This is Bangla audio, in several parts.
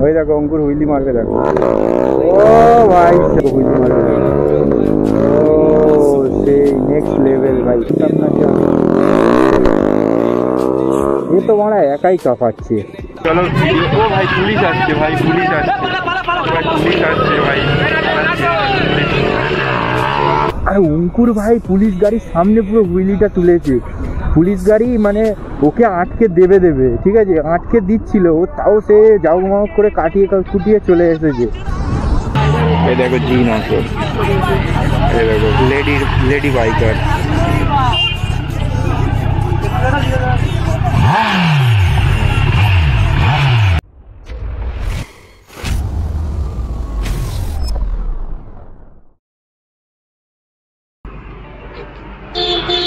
ওই দেখো অঙ্কুর হুইলি মারবে, দেখো ও ভাই হুইলি মারবে, ও সেই নেক্সট লেভেল ভাই। এ তো মারা একাই কাঁপাচ্ছে। চলো ও ভাই পুলিশ আসছে, ভাই পুলিশ আসছে, ভাই পুলিশ আসছে ভাই। আর অঙ্কুর ভাই পুলিশ গাড়ির সামনে পুরো হুইলিটা তুলেছে। পুলিশ গাড়ি মানে ওকে আটকে দেবে, ঠিক আছে, আটকে দিচ্ছিল ও, তাও সে যাও মাও করে কাটিয়ে কুটিয়ে চলে এসেছে। এই দেখো জিন আছে, এই দেখো লেডি বাইকার।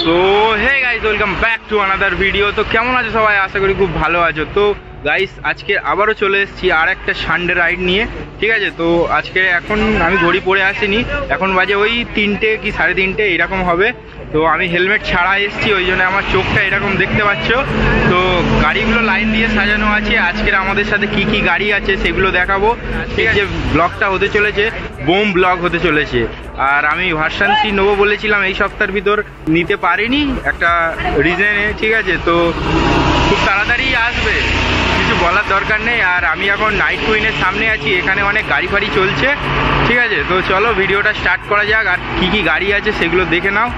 তো hey guys, welcome back to another video. তো কেমন আছো সবাই? আশা করি খুব ভালো আছো। তো গাইস আজকে আবারও চলে এসেছি আর একটা সানডে রাইড নিয়ে, ঠিক আছে। তো আজকে এখন আমি ঘড়ি পরে আসিনি, এখন বাজে ওই 3টে কি 3:30 এরকম হবে। তো আমি হেলমেট ছাড়া এসেছি, ওই জন্য আমার চোখটা এরকম দেখতে পাচ্ছ। তো গাড়িগুলো লাইন দিয়ে সাজানো আছে। আজকের আমাদের সাথে কি কি গাড়ি আছে সেগুলো দেখাবো, ঠিক আছে। ব্লগটা হতে চলেছে বোম ব্লগ হতে চলেছে। আর আমি ভার্সন 3 নেবো বলেছিলাম এই সপ্তাহের ভিতর, নিতে পারিনি একটা রিজনে, ঠিক আছে। তো খুব তাড়াতাড়ি আসবে, কিছু বলার দরকার নেই। আর আমি এখন নাইট কুইনের সামনে আছি, এখানে অনেক গাড়ি ফাড়ি চলছে, ঠিক আছে। তো চলো ভিডিওটা স্টার্ট করা যাক, আর কি কি গাড়ি আছে সেগুলো দেখে নাও।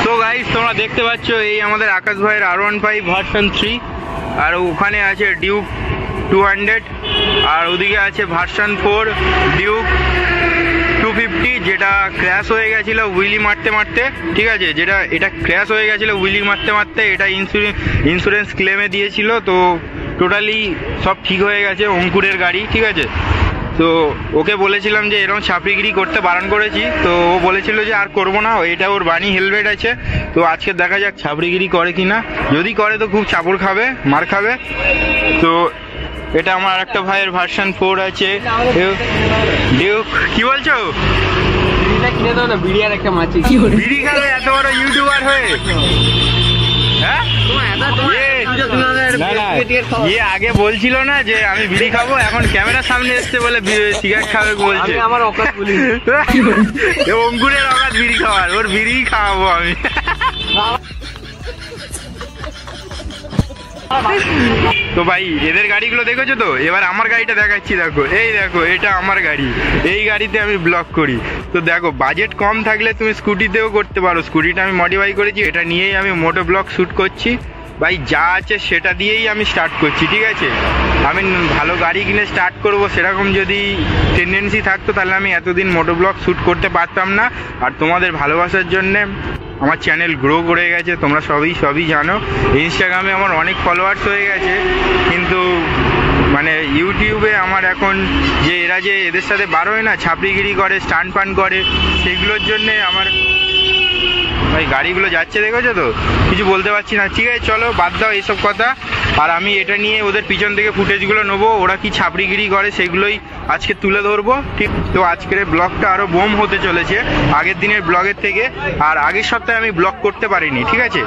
তো গাইস তোমরা দেখতে পাচ্ছ এই আমাদের আকাশ ভাইয়ের R15 ভার্সন 3, আর ওখানে আছে ডিউক 200, আর ওদিকে আছে ভার্সন 4 ডিউক 250, যেটা ক্র্যাশ হয়ে গেছিলো হুইলি মারতে মারতে, ঠিক আছে। এটা ক্র্যাশ হয়ে গেছিলো হুইলি মারতে মারতে, এটা ইন্স্যুরেন্স ক্লেমে দিয়েছিল। তো টোটালি সব ঠিক হয়ে গেছে, অঙ্কুরের গাড়ি, ঠিক আছে। তো ওকে বলেছিলাম যে এরকম ছাপড়িগিরি করতে বারণ করেছি, তো ও বলেছিল যে আর করবো না, এটা ওর বানি হেলমেট আছে। তো আজকে দেখা যাক ছাপড়িগিরি করে কিনা, যদি করে তো খুব চাপড় খাবে, মার খাবে। তো এটা আমার একটা ভাইয়ের ভার্সন 4 আছে ডিউক। কি বলছো? কিনে দাও না, বিড়ি আর একটা মাছি। বিড়ি খাবে এত বড় ইউটিউবার হয়ে? হ্যাঁ না না, ইয়ে আগে বলছিল না যে আমি বিড়ি খাবো, এখন ক্যামেরার সামনে এসছে বলে সিগারেট খাবে বলছে। আমার অকাত বলি অঙ্কুরের অকাত বিড়ি খাওয়ার, ওর বিড়ি খাওয়াবো আমি। তো ভাই এদের গাড়িগুলো দেখেছো তো, এবার আমার গাড়িটা দেখাচ্ছি। দেখো এই দেখো, এটা আমার গাড়ি, এই গাড়িতে আমি ব্লগ করি। তো দেখো বাজেট কম থাকলে তুমি স্কুটিতেও করতে পারো, স্কুটিটা আমি মডিফাই করেছি, এটা নিয়েই আমি মোটো ব্লগ শ্যুট করছি। ভাই যা আছে সেটা দিয়েই আমি স্টার্ট করছি, ঠিক আছে। আমি ভালো গাড়ি কিনে স্টার্ট করব সেরকম যদি টেন্ডেন্সি থাকতো তাহলে আমি এতদিন মোটো ব্লগ শ্যুট করতে পারতাম না। আর তোমাদের ভালোবাসার জন্যে আমার চ্যানেল গ্রো করে গেছে, তোমরা সবই জানো। ইনস্টাগ্রামে আমার অনেক ফলোয়ার্স হয়ে গেছে, কিন্তু মানে ইউটিউবে আমার এখন যে এরা যে এদের সাথে বার হয় না, ছাপড়িগিরি করে, স্টান্ট ফান করে, সেগুলোর জন্যে আমার ভাই গাড়িগুলো যাচ্ছে, দেখেছো তো, কিছু বলতে পারছি না, ঠিক আছে। চলো বাদ দাও এইসব কথা। আর আমি এটা নিয়ে ওদের পিছন থেকে ফুটেজগুলো নেবো, ওরা কি ছাপড়িগিরি করে সেগুলোই আজকে তুলে ধরবো, ঠিক। তো আজকের ব্লগটা আরও বোম হতে চলেছে আগের দিনের ব্লগের থেকে। আর আগের সপ্তাহে আমি ব্লগ করতে পারিনি, ঠিক আছে।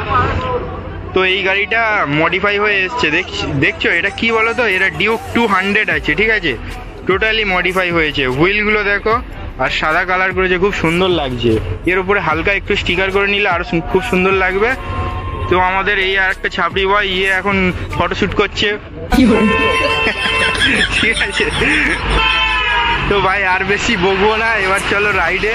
তো এই গাড়িটা মডিফাই হয়ে এসছে, দেখছো এটা কি বলো তো, এটা ডিউক 200 আছে, ঠিক আছে। টোটালি মডিফাই হয়েছে, হুইলগুলো দেখো, আর সাদা কালার করেছে, খুব সুন্দর লাগছে। এর উপরে হালকা একটু স্টিকার করে নিলে আরো খুব সুন্দর লাগবে। তো আমাদের এই আর একটা ছাপড়ি বয়, ইয়ে এখন ফটোশ্যুট করছে, ঠিক আছে। তো ভাই আর বেশি বকবো না, এবার চলো রাইডে।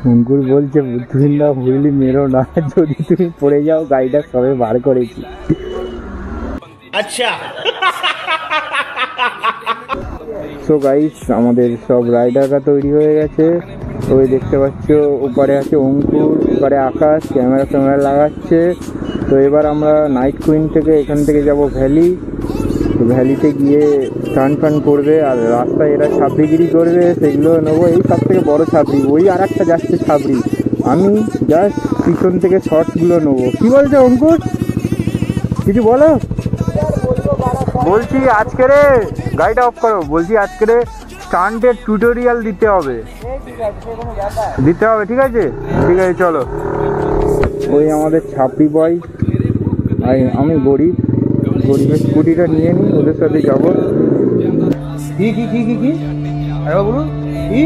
অঙ্কুর বলছে তুমি না হুইলি মেরো না, যদি তুমি পড়ে যাও গাড়িটা সবে বার করেছি। আচ্ছা সো গাইস আমাদের সব রাইডাররা তৈরি হয়ে গেছে। ওই দেখতে পাচ্ছ ওপারে আছে অঙ্কুর, ওপারে আকাশ ক্যামেরা লাগাচ্ছে। তো এবার আমরা নাইট কুইন থেকে এখান থেকে যাব ভ্যালি। ভ্যালিতে গিয়ে স্টান ফান করবে, আর রাস্তায় এরা ছাপড়িগিরি করবে, সেগুলো নেবো। এই সব থেকে বড় ছাপড়ি, ওই আর একটা যাচ্ছে ছাপড়ি, আমি জাস্ট পিছন থেকে শর্টসগুলো নেবো। কি বলছো অঙ্কুর, কিছু বলো? বলছি আজকে রে, গাড়িটা অফ করো, বলছি আজকে রে স্টান্টের টিউটোরিয়াল দিতে হবে, ঠিক আছে? ঠিক আছে চলো। ওই আমাদের ছাপড়ি বয়, আমি গরিবের স্কুটিটা নিয়ে নিই, ওদের সাথে যাবো। কি কি কি কি কি আরে বলুন কি?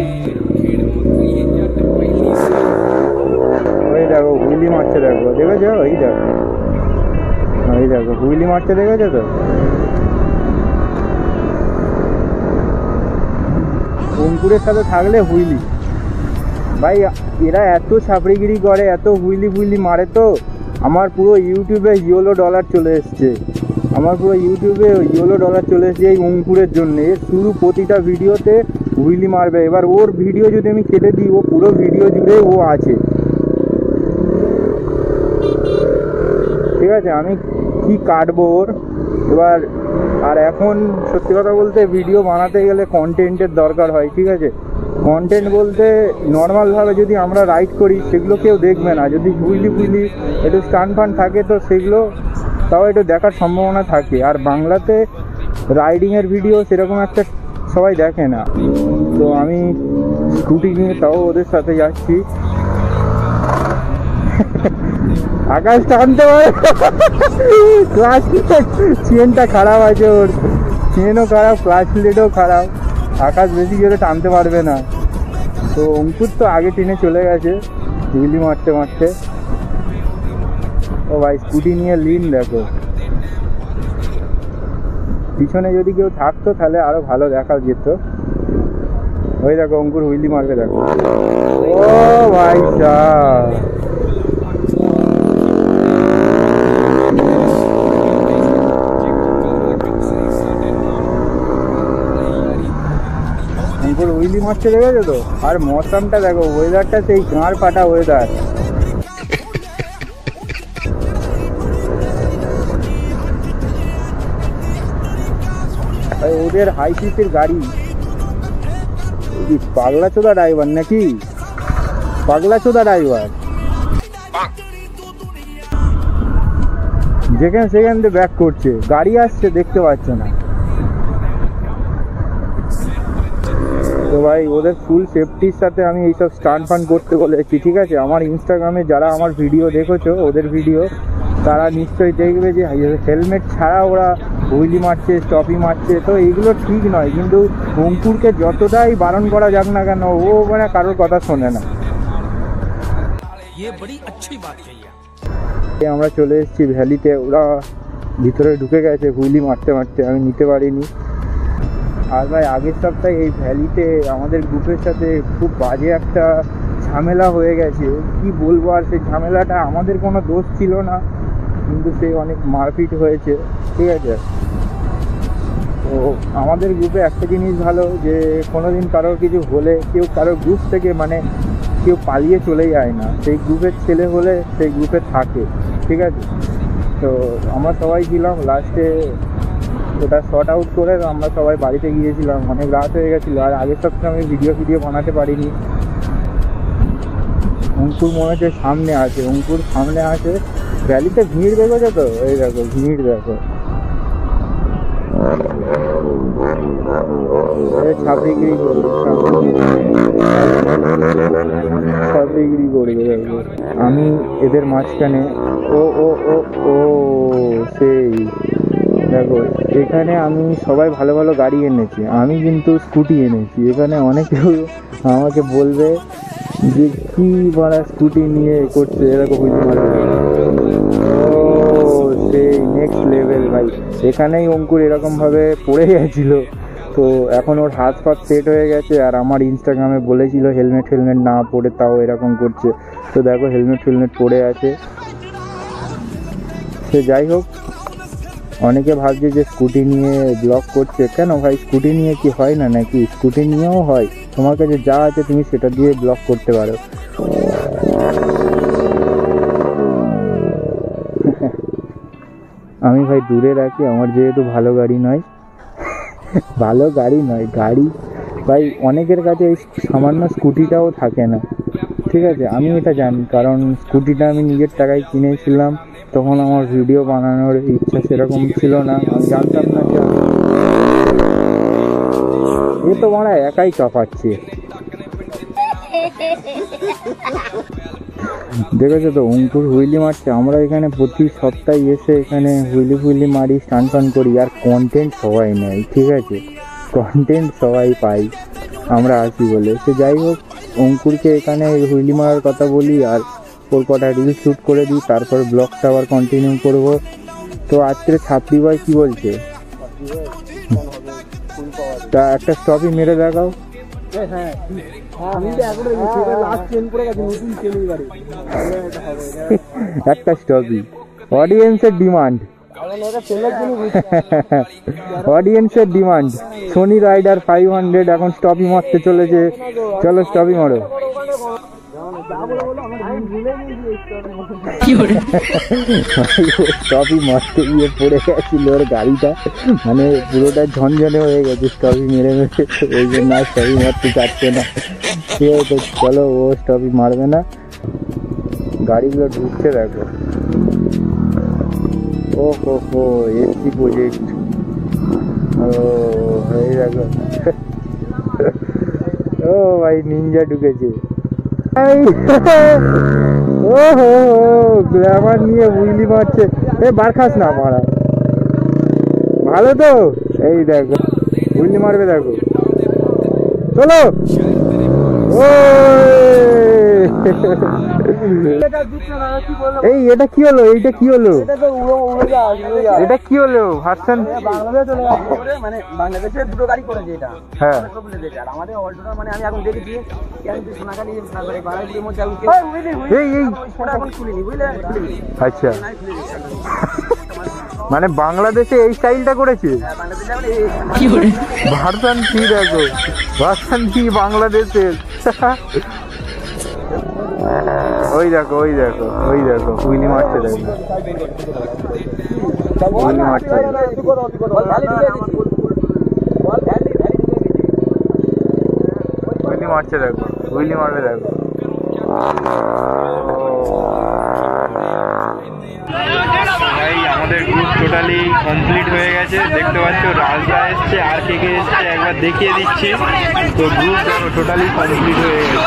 ওই দেখো হুইলি মারছে, দেখো দেখেছো? ওই দেখো হুইলি মারছে, দেখেছো তো? অঙ্কুরের সাথে থাকলে হুইলি, ভাই এরা এত ছাপড়িগিরি করে, এত হুইলি মারে, তো আমার পুরো ইউটিউবে ইয়েলো ডলার চলে এসছে, এই অঙ্কুরের জন্য। শুরু প্রতিটা ভিডিওতে হুইলি মারবে। এবার ওর ভিডিও যদি আমি কেটে দিই, ও পুরো ভিডিও জুড়ে ও আছে, ঠিক আছে? আমি কি কাটবো ওর এবার। আর এখন সত্যি কথা বলতে ভিডিও বানাতে গেলে কন্টেন্টের দরকার হয়, ঠিক আছে? কন্টেন্ট বলতে নর্মালভাবে যদি আমরা রাইড করি সেগুলো কেউ দেখবে না, যদি হুইলি একটু স্টান ফান থাকে তো সেগুলো তাও একটু দেখার সম্ভাবনা থাকে। আর বাংলাতে রাইডিংয়ের ভিডিও সেরকম একটা সবাই দেখে না, তো আমি স্কুটি নিয়ে তাও ওদের সাথে যাচ্ছি। আকাশ টানতে পারে, ক্লাচ চেনটা খারাপ আছে, ওর চেনও খারাপ, ক্লাচ প্লেটও খারাপ, আকাশ বেশি জোরে টানতে পারবে না। তো অঙ্কুর তো আগে টেনে চলে গেছে হুইলি মারতে। ও ভাই স্কুটি নিয়ে লিন দেখো, পিছনে যদি কেউ থাকতো তাহলে আরো ভালো দেখা যেত। ওই দেখো অঙ্কুর হুইলি মারবে, দেখো। ও ভাই সাহ, অঙ্কুর হুইলি মারছে, দেখেছো তো? আর মৌসুমটা দেখো, ওয়েদারটা সেই গাঁড় ফাটা ওয়েদার। ওদের হাই সিসির গাড়ি, পাগলা চোদা ড্রাইভার নাকি, যেখানে সেখান থেকে ব্যাক করছে, গাড়ি আসছে দেখতে পাচ্ছে না। তো ভাই ওদের ফুল সেফটির সাথে আমি এইসব স্টান্ট ফান করতে বলেছি, ঠিক আছে? আমার ইনস্টাগ্রামে যারা আমার ভিডিও দেখেছো, ওদের ভিডিও, তারা নিশ্চয়ই দেখবে যে হেলমেট ছাড়া ওরা হুইলি মারছে, স্টপি মারছে। তো এইগুলো ঠিক নয়, কিন্তু অঙ্কুরকে যতটাই বারণ করা যাক না কেন, ও মানে কারোর কথা শোনে না। আমরা চলে এসেছি ভ্যালিতে, ওরা ভিতরে ঢুকে গেছে হুইলি মারতে, আমি নিতে পারিনি। আর ভাই আগের সপ্তাহে এই ভ্যালিতে আমাদের গ্রুপের সাথে খুব বাজে একটা ঝামেলা হয়ে গেছে, কি বলবো। আর সেই ঝামেলাটা আমাদের কোনো দোষ ছিল না, কিন্তু সে অনেক মারপিট হয়েছে, ঠিক আছে? তো আমাদের গ্রুপে একটা জিনিস ভালো, যে কোনোদিন কারোর কিছু হলে কেউ কারোর গ্রুপ থেকে মানে কেউ পালিয়ে চলে যায় না, সেই গ্রুপের ছেলে হলে সেই গ্রুপে থাকে, ঠিক আছে? তো আমরা সবাই ছিলাম, লাস্টে ওটা শর্ট আউট করে আমরা সবাই বাড়িতে গিয়েছিলাম, অনেক রাত হয়ে গেছিলো। আর আগের সপ্তাহে আমি ভিডিও বানাতে পারিনি। অঙ্কুর মনে হচ্ছে সামনে আছে, ভ্যালিতে ভিড় দেখেছো তো? এই দেখো ভিড় দেখো, ছাপড়িগিরি করবে দেখো। আমি এদের মাঝখানে, ও ও ও ও সেই দেখো, এখানে আমি সবাই ভালো ভালো গাড়ি এনেছি, আমি কিন্তু স্কুটি এনেছি। এখানে অনেকে আমাকে বলবে যে কি বড় স্কুটি নিয়ে করছে, এরকম সেই নেক্সট লেভেল ভাই। এখানেই অঙ্কুর এরকমভাবে পড়ে গেছিল, তো এখন ওর হাত ফাত সেট হয়ে গেছে। আর আমার ইনস্টাগ্রামে বলেছিল হেলমেট না পরে তাও এরকম করছে, তো দেখো হেলমেট পরে আছে। সে যাই হোক, অনেকে ভাবছে যে স্কুটি নিয়ে ব্লগ করছে, কেন ভাই স্কুটি নিয়ে কি হয় না নাকি? স্কুটি নিয়েও হয়, তোমার কাছে যা আছে তুমি সেটা দিয়ে ব্লগ করতে পারো। আমি ভাই দূরে রাখি, আমার যেহেতু ভালো গাড়ি নয়, গাড়ি ভাই অনেকের কাছে এই সামান্য স্কুটিটাও থাকে না, ঠিক আছে, আমি এটা জানি, কারণ স্কুটিটা আমি নিজের টাকায় কিনেছিলাম, তখন আমার ভিডিও বানানোর ইচ্ছা সেরকম ছিল না, আমি জানতাম না যে এ তো মারা একাই কাঁপাচ্ছে। দেখেছো তো অঙ্কুর হুইলি মারছে। আমরা এখানে প্রতি সপ্তাহে এসে এখানে হুইলি মারি, স্টান টান করি, আর কন্টেন্ট সবাই নেয়, ঠিক আছে, কন্টেন্ট সবাই পাই আমরা আসি বলে। সে যাই হোক, অঙ্কুরকে এখানে হুইলি মারার কথা বলি আর ওর কটা রিল শ্যুট করে দিই, তারপর ব্লগটা আবার কন্টিনিউ করব। তো আজকে ছাত্রী ভাই কি বলছে, তা একটা স্টপই মেরে দেখাও। একটা স্টপই, অডিয়েন্সের ডিমান্ড, অডিয়েন্সের ডিমান্ড। সোনি রাইডার 500 এখন স্টপই মারতে চলেছে, চলো স্টপই মারো। স্টপই মারতে গিয়ে পড়ে গেছিল ওর গাড়িটা, মানে পুরোটা ঝনঝনে হয়ে গেছে স্টপই মেরে মেরে, ওই জন্য আর স্টপই মারতে চাচ্ছে না। ঠিক আছে, চলো ও স্টপই মারবে না। গাড়িগুলো ঢুকছে দেখো, ও হো এসি প্রজেক্ট, ও হয়ে দেখো, ও ভাই নিনজা ঢুকেছে। ও হো গ্ল্যামার নিয়ে হুইলি মারছে, এ বার খাস না মারা, ভালো তো। এই দেখো হুইলি মারবে দেখো, চলো। ও এই এটা কি হলো, এইটা কি হলো, এটা কি হলো ভার্সন? মানে বাংলাদেশে দুটো গাড়ি করেছে এটা, হ্যাঁ আমাদের অল্টোটা, মানে আমি এখন দেখেছি সোনাখালী বাড়াইগুলির মধ্যে এই এই এখন খুলিনি, বুঝলে? আচ্ছা, মানে বাংলাদেশে এই স্টাইলটা করেছে ভার্সন 3, দেখো ভার্সন 3 বাংলাদেশের। ওই দেখো ওই দেখো ওই দেখো হুইলি মারছে, দেখো হুইলি মারছে, হুইলি মারছে দেখো, হুইলি মারবে দেখো। ভাই আমাদের গ্রুপ টোটালি কমপ্লিট হয়ে গেছে, দেখতে পাচ্ছ রাজদা এসছে আর কে কে এসছে একবার দেখিয়ে দিচ্ছি। তো গ্রুপ দেখো টোটালি কমপ্লিট হয়ে গেছে।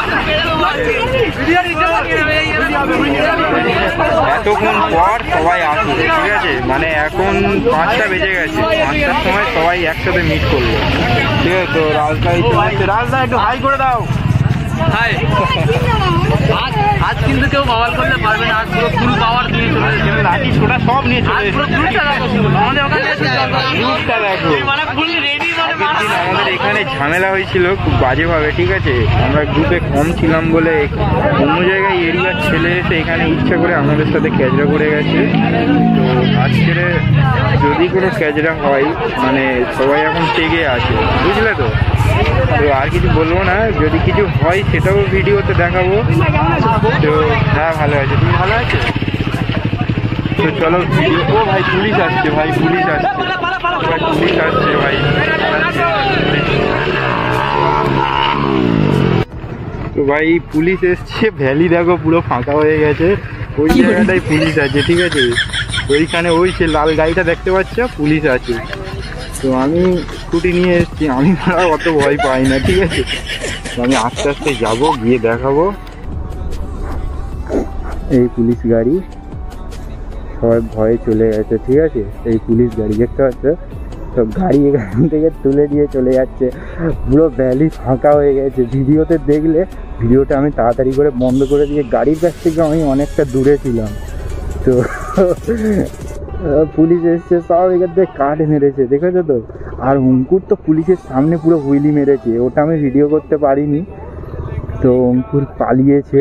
এতক্ষণ পর সবাই আসবে, ঠিক আছে, মানে এখন 5টা বেজে গেছে, 5টার সময় সবাই একসাথে মিট করলো, ঠিক আছে। তো রাজদা রাজদা একটু হাই করে দাও। হাই। আজ কিন্তু কেউ বাওয়াল করলে পারবে না, আজ পুরো ফুল পাওয়ার দিয়ে চলে এসেছে, লাঠি ছোটা সব নিয়ে চলে এসেছে। আমাদের ওখানে গ্রুপটা দেখো, আমাদের এখানে ঝামেলা হয়েছিল খুব বাজেভাবে, ঠিক আছে, আমরা গ্রুপে কম ছিলাম বলে অন্য জায়গায় এরিয়ার ছেলে এসে এখানে ইচ্ছা করে আমাদের সাথে ক্যাজরা করে গেছে। তো আজকের যদি কোনো ক্যাজরা হয়, মানে সবাই এখন তেগে আছে, বুঝলে তো। তো আর কিছু বলবো না, যদি কিছু হয় সেটাও ভিডিওতে দেখাবো। তো হ্যাঁ ভালো আছে, তুমি ভালো আছো? তো চলো ভিডিও। ও ভাই পুলিশ আসছে, ভাই পুলিশ আসছে, ভাই পুলিশ আসছে ভাই। তো ভাই পুলিশ এসছে, ভ্যালি দেখো পুরো ফাঁকা হয়ে গেছে, ওই জায়গাটায় পুলিশ আছে, ঠিক আছে, ওইখানে ওই সে লাল গাড়িটা দেখতে পাচ্ছ, পুলিশ আছে। তো আমি স্কুটি নিয়ে এসেছি, আমি অত ভয় পাই না, ঠিক আছে, তো আমি আস্তে আস্তে যাবো, গিয়ে দেখাবো। এই পুলিশ গাড়ি, সবাই ভয়ে চলে গেছে, ঠিক আছে, এই পুলিশ গাড়ি দেখতে পাচ্ছ, তো গাড়ি এখান থেকে তুলে দিয়ে চলে যাচ্ছে, পুরো ভ্যালি ফাঁকা হয়ে গেছে। ভিডিওতে দেখলে, ভিডিওটা আমি তাড়াতাড়ি করে বন্ধ করে দিয়ে গাড়ির কাছ থেকে আমি অনেকটা দূরে ছিলাম। তো পুলিশ এসছে, সব এখান থেকে কাঠ মেরেছে, দেখেছো তো। আর অঙ্কুর তো পুলিশের সামনে পুরো হুইলি মেরেছে, ওটা আমি ভিডিও করতে পারিনি। তো অঙ্কুর পালিয়েছে,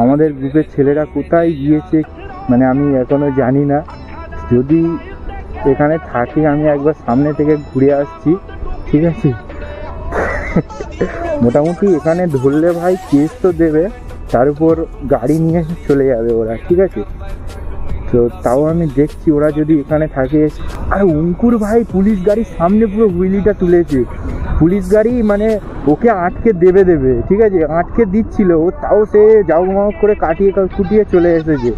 আমাদের গ্রুপের ছেলেরা কোথায় গিয়েছে মানে আমি এখনো জানি না। যদি এখানে থাকে আমি একবার সামনে থেকে ঘুরে আসছি, ঠিক আছে। মোটামুটি এখানে ধরলে ভাই কেস তো দেবে, তার উপর গাড়ি নিয়ে চলে যাবে ওরা, ঠিক আছে। তো তাও আমি দেখছি ওরা যদি এখানে থাকে। আর অঙ্কুর ভাই পুলিশ গাড়ির সামনে পুরো হুইলিটা তুলেছে, পুলিশ গাড়ি মানে ওকে আটকে দেবে, ঠিক আছে, আটকে দিচ্ছিল, ও তাও সে যাও মাও করে কাটিয়ে কুটিয়ে চলে এসেছে।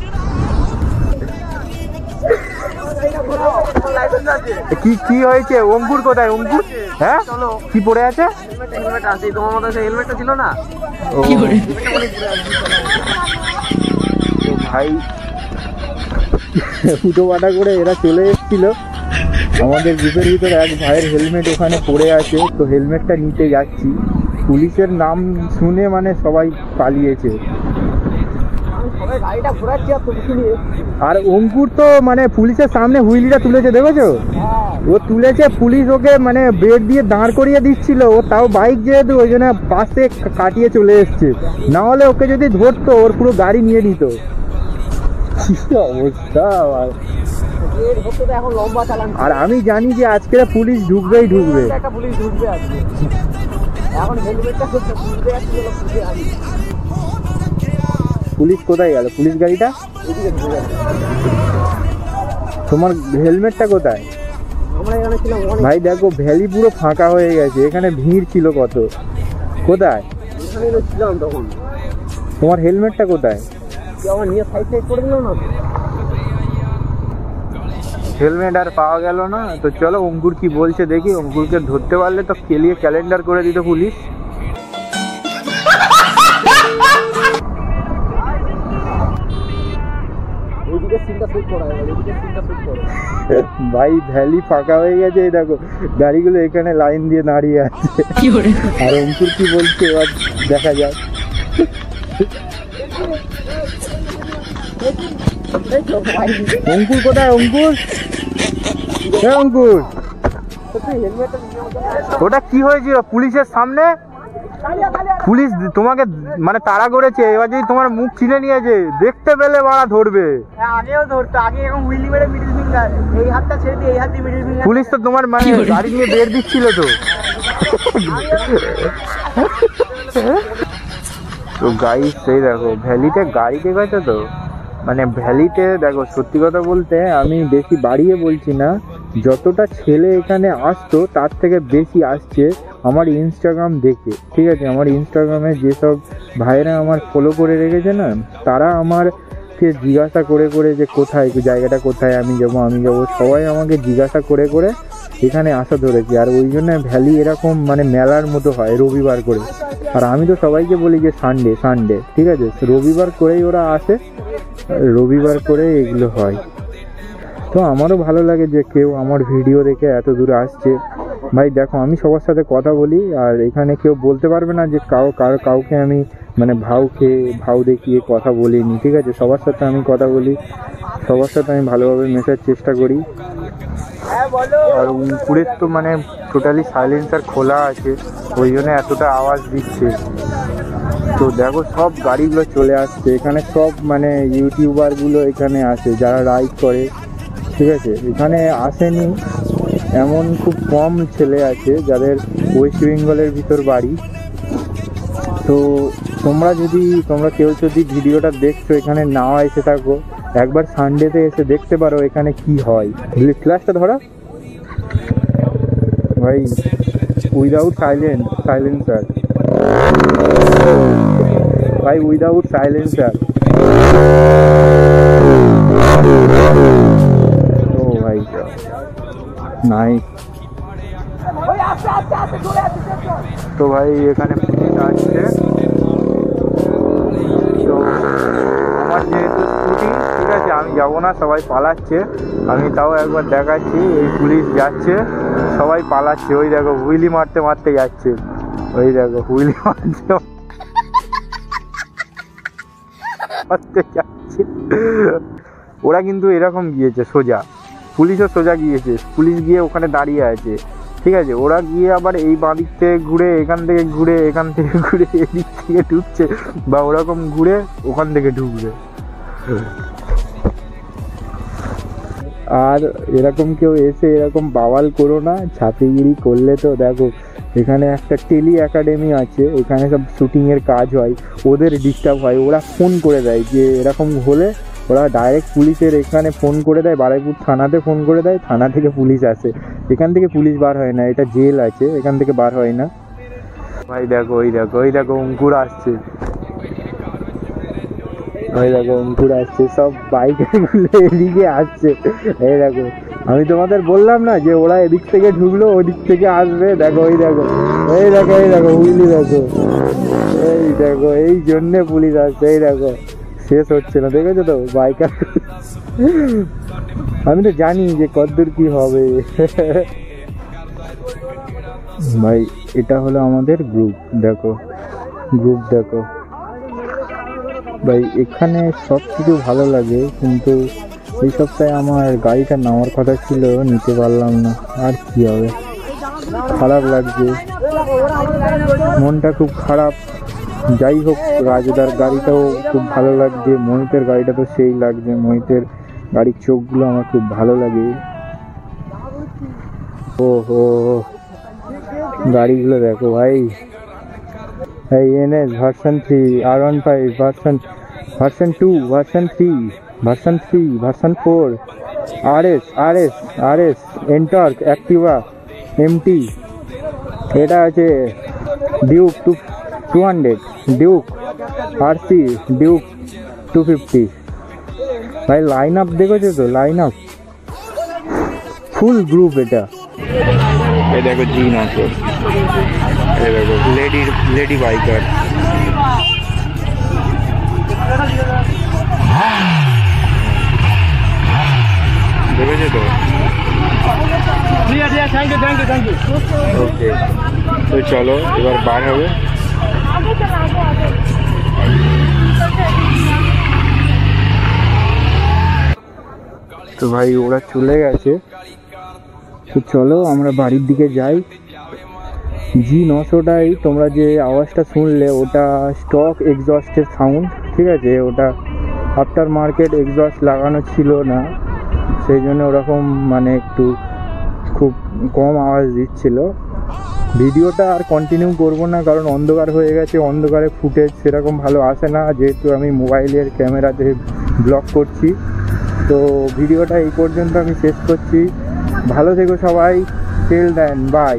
কি হয়েছে? অঙ্কুর কোথায়? অঙ্কুর হ্যাঁ কি পড়ে আছে? হেলমেট আছে তোমার মতো, সেই হেলমেটটা ছিল না। ভাই ফুটো পাটা করে এরা চলে এসেছিল, আমাদের গ্রুপের ভিতরে এক ভাইয়ের হেলমেট ওখানে পড়ে আছে, তো হেলমেটটা নিতে যাচ্ছি, পুলিশের নাম শুনে মানে সবাই পালিয়েছে। আর অঙ্কুর তো মানে পুলিশের সামনে হুইলিটা তুলেছে, দেখেছো? ও তুলেছে, পুলিশ ওকে মানে বেড দিয়ে দাঁড় করিয়ে দিচ্ছিল, ও তাও বাইক যেহেতু ওই জন্য পাশে কাটিয়ে চলে এসছে, না হলে ওকে যদি ধরতো ওর পুরো গাড়ি নিয়ে নিত। অবস্থা। আর আমি জানি যে আজকে পুলিশ ঢুকবেই ঢুকবে। পুলিশ কোথায় গেল? পুলিশ গাড়িটা? তোমার হেলমেটটা কোথায়? ভাই দেখো ভ্যালি পুরো ফাঁকা হয়ে গেছে, এখানে ভিড় ছিল কত। কোথায় তোমার হেলমেটটা কোথায়? হেলমেট আর পাওয়া গেল না, তো চলো অঙ্কুর কি বলছে দেখি। অঙ্কুরকে ধরতে পারলে তো খেলিয়ে ক্যালেন্ডার করে দিত পুলিশ। ভাই ভ্যালি ফাঁকা হয়ে গেছে, এই দেখো গাড়িগুলো এখানে লাইন দিয়ে দাঁড়িয়ে আছে। আর অঙ্কুর কি বলছে এবার দেখা যাক। অঙ্কুর কোথায়? অঙ্কুর, অঙ্কুর ওটা কি হয়েছিল? পুলিশের সামনে পুলিশ তোমাকে মানে তাড়া করেছে, এবার যদি তোমার মুখ চিনে নিয়েছে, দেখতে পেলে মারা ধরবে। আগেও ধরতো, আগে এরকম হুইলি মেরে মিডল ফিঙ্গার, এই হাতটা ছেড়ে দিয়ে এই হাত দিয়ে মিডল ফিঙ্গার। পুলিশ তো তোমার মানে গাড়ি নিয়ে বের দিচ্ছিল তো। তো গাড়ি সেই দেখো ভ্যালিতে গাড়ি দেখেছো তো, মানে ভ্যালিতে দেখো সত্যি কথা বলতে আমি বেশি বাড়িয়ে বলছি না, যতটা ছেলে এখানে আসতো তার থেকে বেশি আসছে আমার ইনস্টাগ্রাম দেখে, ঠিক আছে? আমার ইনস্টাগ্রামে যেসব ভাইরা আমার ফলো করে রেখেছে না, তারা আমারকে জিজ্ঞাসা করে করে যে কোথায় জায়গাটা, কোথায় আমি যাবো, সবাই আমাকে জিজ্ঞাসা করে করে এখানে আসা ধরেছে। আর ওই জন্য ভ্যালি এরকম মানে মেলার মতো হয় রবিবার করে। আর আমি তো সবাইকে বলি যে সানডে, ঠিক আছে? রবিবার করেই ওরা আসে, রবিবার করে এগুলো হয়। তো আমারও ভালো লাগে যে কেউ আমার ভিডিও দেখে এত দূরে আসছে। ভাই দেখো আমি সবার সাথে কথা বলি, আর এখানে কেউ বলতে পারবে না যে কাউকে আমি মানে ভাও দেখিয়ে কথা বলিনি, ঠিক আছে? সবার সাথে আমি কথা বলি, সবার সাথে আমি ভালোভাবে মেশার চেষ্টা করি। আর উপরের তো মানে টোটালি সাইলেন্সার খোলা আছে, ওই জন্য এতটা আওয়াজ দিচ্ছে। তো দেখো সব গাড়িগুলো চলে আসছে এখানে, সব মানে ইউটিউবারগুলো এখানে আসে যারা রাইড করে, ঠিক আছে? এখানে আসেনি এমন খুব কম ছেলে আছে যাদের ওয়েস্ট বেঙ্গলের ভিতর বাড়ি। তো তোমরা কেউ যদি ভিডিওটা দেখছো এখানে না এসে থাকো, একবার সানডেতে এসে দেখতে পারো এখানে কি হয়। ক্লাসটা ধরা ভাই উইদাউট সাইলেন্সার ভাই, উইদাউট সাইলেন্সার। ও ভাই নাইস। তো ভাই এখানে পুলিশ আসছে, তো আমার যেহেতু স্কুটি, ঠিক আছে আমি যাবো না, সবাই পালাচ্ছে, আমি তাও একবার দেখাচ্ছি। এই পুলিশ যাচ্ছে, সবাই পালাচ্ছে, ওই দেখো হুইলি মারতে মারতে যাচ্ছে, ওই দেখো হুইলি মারতে যাচ্ছে। ওরা কিন্তু এরকম গিয়েছে সোজা, পুলিশও সোজা গিয়েছে, পুলিশ গিয়ে ওখানে দাঁড়িয়ে আছে, ঠিক আছে? ওরা গিয়ে আবার এই বাঁ দিক থেকে ঘুরে, এখান থেকে ঘুরে, এখান থেকে ঘুরে এদিক থেকে ঢুকছে, বা ওরকম ঘুরে ওখান থেকে ঢুকবে। আর এরকম কেউ এসে এরকম বাওয়াল করো না, ছাপিগিরি করলে তো দেখো এখানে একটা টেলি একাডেমি আছে, এখানে সব শুটিংয়ের কাজ হয়, ওদের ডিস্টার্ব হয়, ওরা ফোন করে দেয় যে এরকম হলে ওরা ডাইরেক্ট পুলিশের এখানে ফোন করে দেয়, বারুইপুর থানাতে ফোন করে দেয়, থানা থেকে পুলিশ আসে। এখান থেকে পুলিশ বার হয় না, এটা জেল আছে, এখান থেকে বার হয় না। ভাই দেখো, ওই দেখো, ওই দেখো অঙ্কুর আসছে, ওই দেখো অঙ্কুর আসছে, সব বাইকের গুলো এদিকে আসছে। এই দেখো, আমি তোমাদের বললাম না যে ওরা এদিক থেকে ঢুকলো ওদিক থেকে আসবে। দেখো ওই দেখো, এই দেখো, এই দেখো বুঝলি, দেখো এই দেখো, এই জন্যে পুলিশ আসছে। এই দেখো শেষ হচ্ছে না, দেখেছো তো বাইকার। আমি তো জানি যে কতদূর কি হবে। ভাই এটা হলো আমাদের গ্রুপ, দেখো গ্রুপ দেখো ভাই। এখানে সব কিছু ভালো লাগে, কিন্তু এই সপ্তাহে আমার গাড়িটা নেওয়ার কথা ছিল, নিতে পারলাম না। আর কি হবে, খারাপ লাগছে, মনটা খুব খারাপ। যাই হোক, রাজুদার গাড়িটাও খুব ভালো লাগছে, মোহিতের গাড়িটা তো সেই লাগছে, মোহিতের গাড়ির চোখগুলো আমার খুব ভালো লাগে। ও হো, গাড়িগুলো দেখো ভাই, এই NS version 3, R15 version 2, version 3, version 3, version 4, RS Ntorq, Activa, MT, এটা আছে ডিউক 200, ডিউক RC, ডিউক 250। ভাই লাইন আপ দেখেছো তো, লাইন আপ ফুল গ্রুপ। এটা এই দেখো G9, এই দেখো লেডি বাইকার। দেখেছো তো, থ্যাংক ইউ। ওকে, তো চলো এবার বার হবে। তো ভাই ওরা চলে গেছে, তো চলো আমরা বাড়ির দিকে যাই। G9টাই তোমরা যে আওয়াজটা শুনলে, ওটা স্টক এক্সস্টের সাউন্ড, ঠিক আছে? ওটা আফটার মার্কেট এক্সস্ট লাগানো ছিল না, সেই জন্য ওরকম মানে একটু খুব কম আওয়াজ দিচ্ছিল। ভিডিওটা আর কন্টিনিউ করব না, কারণ অন্ধকার হয়ে গেছে, অন্ধকারে ফুটেজ সেরকম ভালো আসে না, যেহেতু আমি মোবাইলের ক্যামেরাতে ব্লগ করছি। তো ভিডিওটা এই পর্যন্ত আমি শেষ করছি। ভালো থেকো সবাই, টিল দেন, বাই।